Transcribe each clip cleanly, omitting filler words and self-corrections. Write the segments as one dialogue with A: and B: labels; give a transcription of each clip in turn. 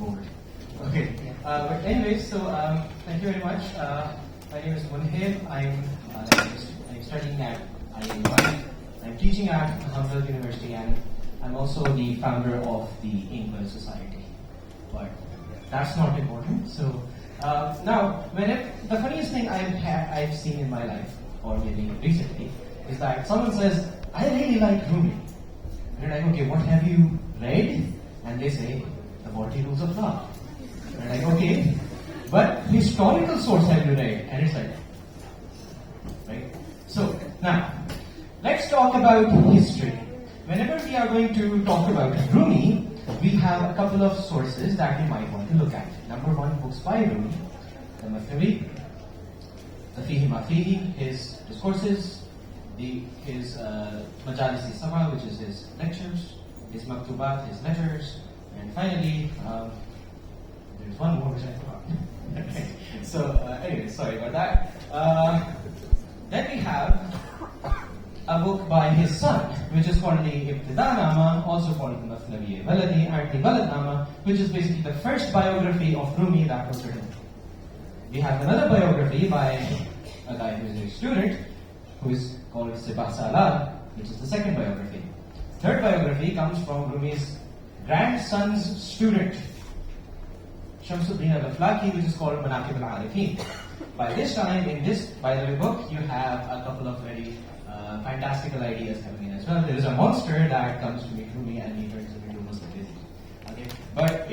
A: bored. Okay. But anyway, so thank you very much. My name is Munhib. I'm studying at IIM. I'm teaching at Harvard University, and I'm also the founder of the English Society. But that's not important. So now, the funniest thing I've seen in my life, or maybe recently, is that someone says, "I really like Rumi." And I'm like, "Okay, what have you read?" And they say, "The 40 Rules of Love." And I'm like, "Okay, but historical source have you read?" And it's like, right? So now, let's talk about history. Whenever we are going to talk about Rumi, we have a couple of sources that we might want to look at. Number one, books by Rumi, the Mafnavi, the Fihi Mafihi, his discourses, his Majalis Sama, which is his lectures, his Maktubat, his letters, and finally, there's one more which I forgot. Okay. So anyway, sorry about that. Then we have a book by his son, which is called the Ibtidanama, also called the Mafnavi Waladi, and the Waladnama, which is basically the first biography of Rumi that was written. We have another biography by a guy who is a student, who is called Sibah Salah, which is the second biography. Third biography comes from Rumi's grandson's student, Shamsuddin al-Aflaki, which is called Manaqib al-Arifin. By this time, in this, by the way, book, you have a couple of very fantastical ideas coming in as well. There is a monster that comes to meet Rumi and he turns into Muslim. Okay, but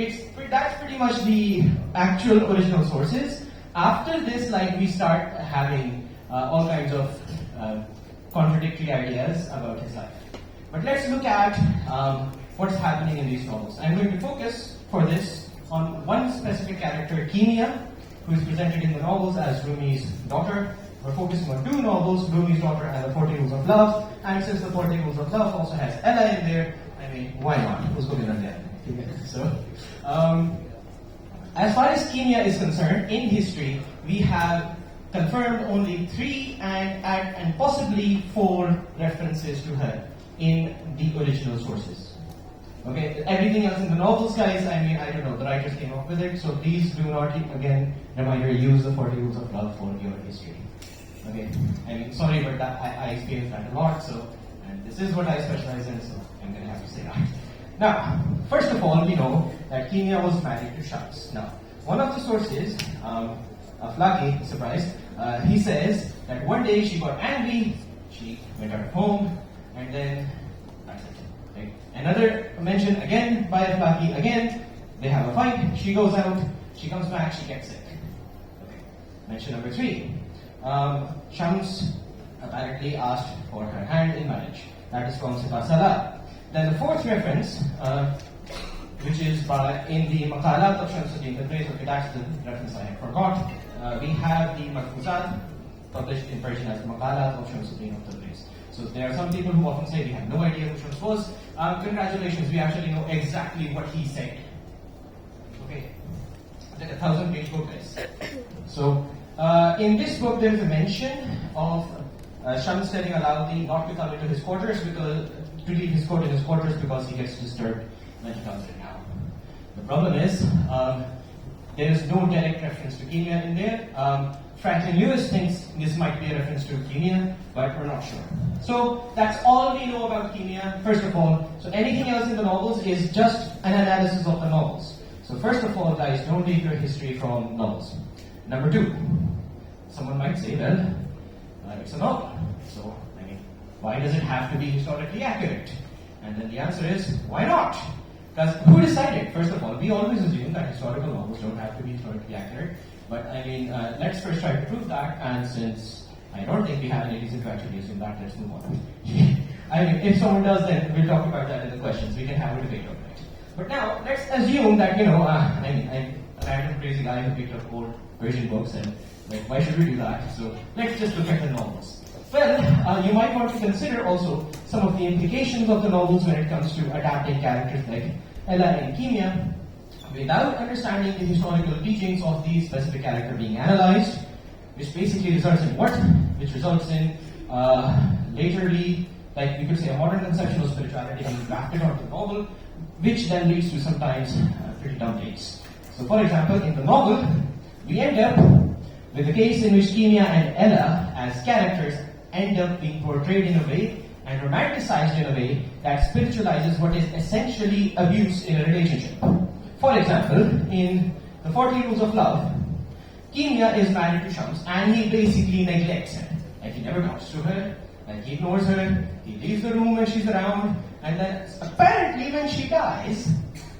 A: that's pretty much the actual original sources. After this, we start having all kinds of contradictory ideas about his life. But let's look at what's happening in these novels. I'm going to focus for this on one specific character, Kimiya, who is presented in the novels as Rumi's daughter. We're focusing on two novels, Rumi's daughter and the 40 Rules of Love. And since the 40 Rules of Love also has Ella in there, I mean, why not? Who's going on there? So, as far as Kimiya is concerned, in history, we have confirmed only 3 and possibly 4 references to her in the original sources. Okay, everything else in the novels, guys, I mean, I don't know, the writers came up with it, so please do not, again, reminder, use the 40 Rules of Love for your history. Okay, I mean, sorry, but I experienced that a lot, so, and this is what I specialize in, so I'm going to have to say that. Now, first of all, we know that Kimiya was married to Shams. Now, one of the sources, Aflaki, surprise, he says that one day she got angry, she went out of home, and then that's it. Right? Another mention again by Aflaki, again, they have a fight, she goes out, she comes back, she gets sick. Okay. Mention number 3. Shams apparently asked for her hand in marriage. That is from Sibah Salah. Then the 4th reference, which is in the Maqalat of Shamsuddin Tabriz, okay, that's the reference I forgot. We have the Marfuzat, published in Persian as the Maqalat of Shamsuddin Tabriz. So there are some people who often say we have no idea who Shams was. Congratulations, we actually know exactly what he said. Okay, it's like a 1,000-page book, guys. So in this book, there is a mention of Shams telling Alauddin not to come into his quarters to leave his court in his quarters because he gets disturbed when he comes in now. The problem is, there is no direct reference to Kimiya in there. Franklin Lewis thinks this might be a reference to Kimiya, but we're not sure. So that's all we know about Kimiya, first of all. So anything else in the novels is just an analysis of the novels. So first of all, guys, don't take your history from novels. Number 2, someone might say, well, it's a novel. So, I mean, why does it have to be historically accurate? And then the answer is, why not? Because who decided? First of all, we always assume that historical novels don't have to be historically accurate. But I mean, let's first try to prove that. And since I don't think we have any reason to actually assume that, let's move on. I mean, if someone does, then we'll talk about that in the questions. We can have a debate on it. But now, let's assume that, I'm a random crazy guy who picked up old Persian books, and why should we do that? So let's just look at the novels. Well, you might want to consider also some of the implications of the novels when it comes to adapting characters like Ella and Kimiya, without understanding the historical teachings of the specific character being analyzed, which basically results in what? Which results in laterly, we could say, a modern conception of spirituality being grafted onto the novel, which then leads to sometimes pretty dumb takes. So for example, in the novel, we end up with a case in which Kimiya and Ella as characters end up being portrayed in a way and romanticized in a way that spiritualizes what is essentially abuse in a relationship. For example, in the 40 Rules of Love, Kimiya is married to Shams and he basically neglects her. Like, he never talks to her, like, he ignores her, he leaves the room when she's around, and then apparently when she dies,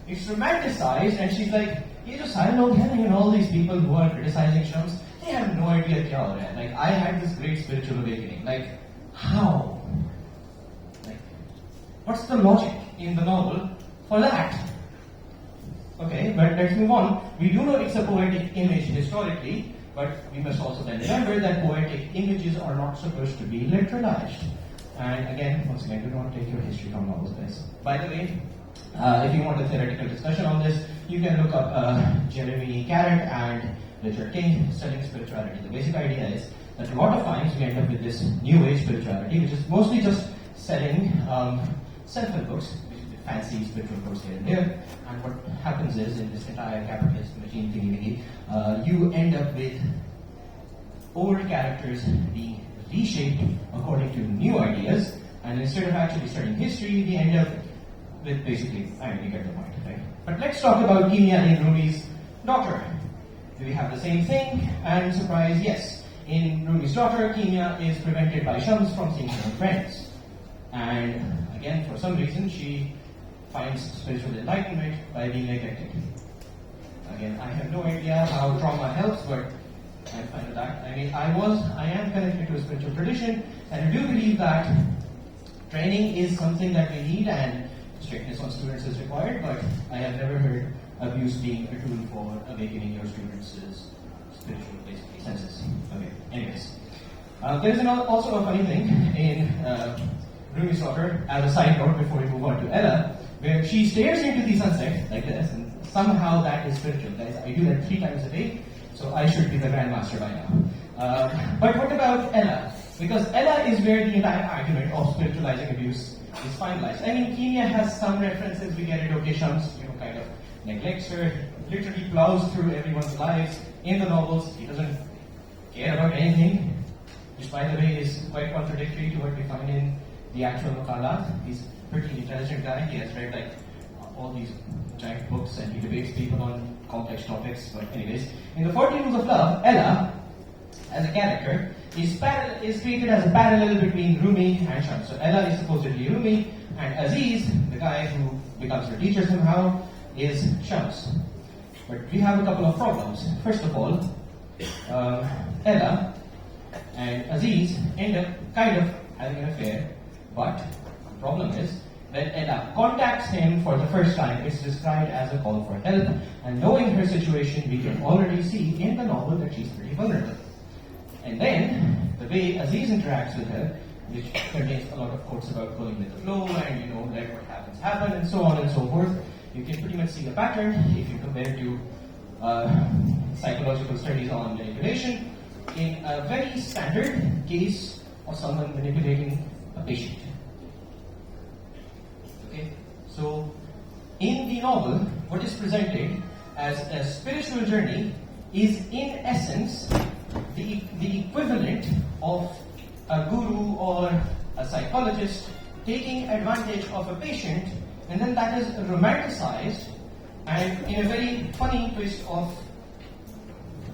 A: it's romanticized and she's like, ये जो सारे लोग हैं, you know, all these people who are criticizing Shams, they have no idea क्या हो रहा है. Like, I had this great spiritual awakening. Like, how? Like, what's the logic in the novel for that? Okay, but let's move on. We do know it's a poetic image historically, but we must also then remember that poetic images are not supposed to be literalized. And again, once again, do not take your history from novels, guys. By the way, if you want a theoretical discussion on this, you can look up Jeremy Carrot and Richard King studying spirituality. The basic idea is that a lot of times we end up with this new age spirituality, which is mostly just selling self-help books, fancy spiritual books here and there. And what happens is, in this entire capitalist machine thingy, you end up with old characters being reshaped according to new ideas, and instead of actually studying history, we end up with basically, I mean, you get the point, right? But let's talk about Kimiya in Rumi's Daughter. Do we have the same thing? And surprise, yes. In Rumi's Daughter, Kimiya is prevented by Shams from seeing her friends. And again, for some reason, she finds spiritual enlightenment by being neglected. Again, I have no idea how trauma helps, but I'm fine with that. I mean, I am connected to a spiritual tradition, and I do believe that training is something that we need, and strictness on students is required, but I have never heard abuse being a tool for awakening your students' spiritual, basically, senses. Okay, anyways. There is also a funny thing in Rumi's Daughter, as a side note before we move on to Ella, where she stares into the sunset like this, and somehow that is spiritual. Guys, I do that 3 times a day, so I should be the grandmaster by now. But what about Ella? Because Ella is where the entire argument of spiritualizing abuse is finalized. I mean, Kimiya has some references, we get it, okay, Shams, kind of neglects her, literally plows through everyone's lives. In the novels, he doesn't care about anything, which by the way is quite contradictory to what we find in the actual maqalat. He's a pretty intelligent guy, he has read like all these giant books and he debates people on complex topics, but anyways. In the 40 Rules of Love, Ella, as a character, is treated as a parallel between Rumi and Shams. So Ella is supposedly Rumi, and Aziz, the guy who becomes her teacher somehow, is Shams. But we have a couple of problems. First of all, Ella and Aziz end up kind of having an affair, but the problem is, when Ella contacts him for the first time, it's described as a call for help, and knowing her situation, we can already see in the novel that she's pretty vulnerable. And then, the way Aziz interacts with her, which contains a lot of quotes about going with the flow and, let what happens happen, and so on and so forth, you can pretty much see a pattern if you compare it to psychological studies on manipulation in a very standard case of someone manipulating a patient. Okay, so in the novel, what is presented as a spiritual journey is in essence the equivalent of a guru or a psychologist taking advantage of a patient, and then that is romanticized and in a very funny twist of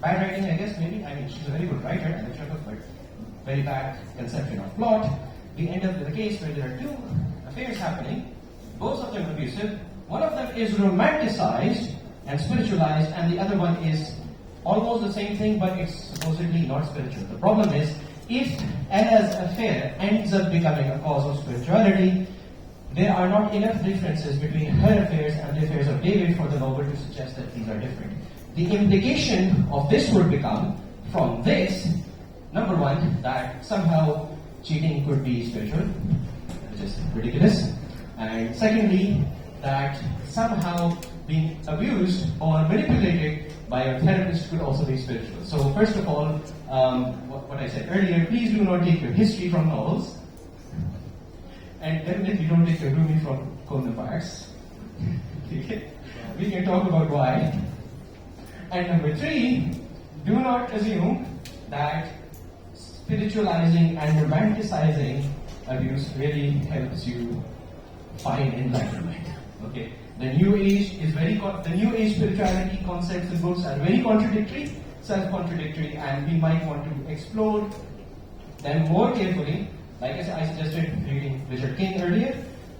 A: bad writing, I guess, maybe. I mean, she's a very good writer and a sort of but very bad conception of plot. We end up with a case where there are 2 affairs happening, both of them abusive. One of them is romanticized and spiritualized, and the other one is almost the same thing, but it's supposedly not spiritual. The problem is, if Ella's affair ends up becoming a cause of spirituality, there are not enough differences between her affairs and the affairs of David for the novel to suggest that these are different. The implication of this would become, from this, number one, that somehow cheating could be spiritual, which is ridiculous. And secondly, that somehow being abused or manipulated by a therapist could also be spiritual. So first of all, what I said earlier, please do not take your history from novels. And definitely don't take your Rumi from Conan Parks. We can talk about why. And number 3, do not assume that spiritualizing and romanticizing abuse really helps you find enlightenment. Okay, the New Age spirituality concepts and books are very contradictory, self-contradictory, and we might want to explore them more carefully. Like I suggested reading Richard King earlier,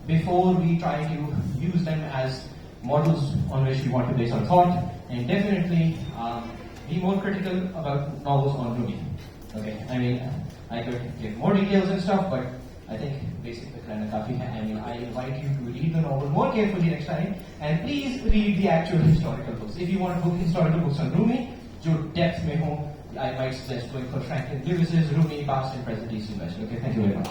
A: before we try to use them as models on which we want to base our thought, and definitely be more critical about novels on Rumi. Okay, I mean, I could give more details and stuff, but I think basically I invite you to read the novel more carefully next time, and please read the actual historical books. If you want historical books on Rumi, jo depth mein ho, I might suggest going for Franklin Lewis's Rumi, Past and Present East and West. Okay, thank you very much.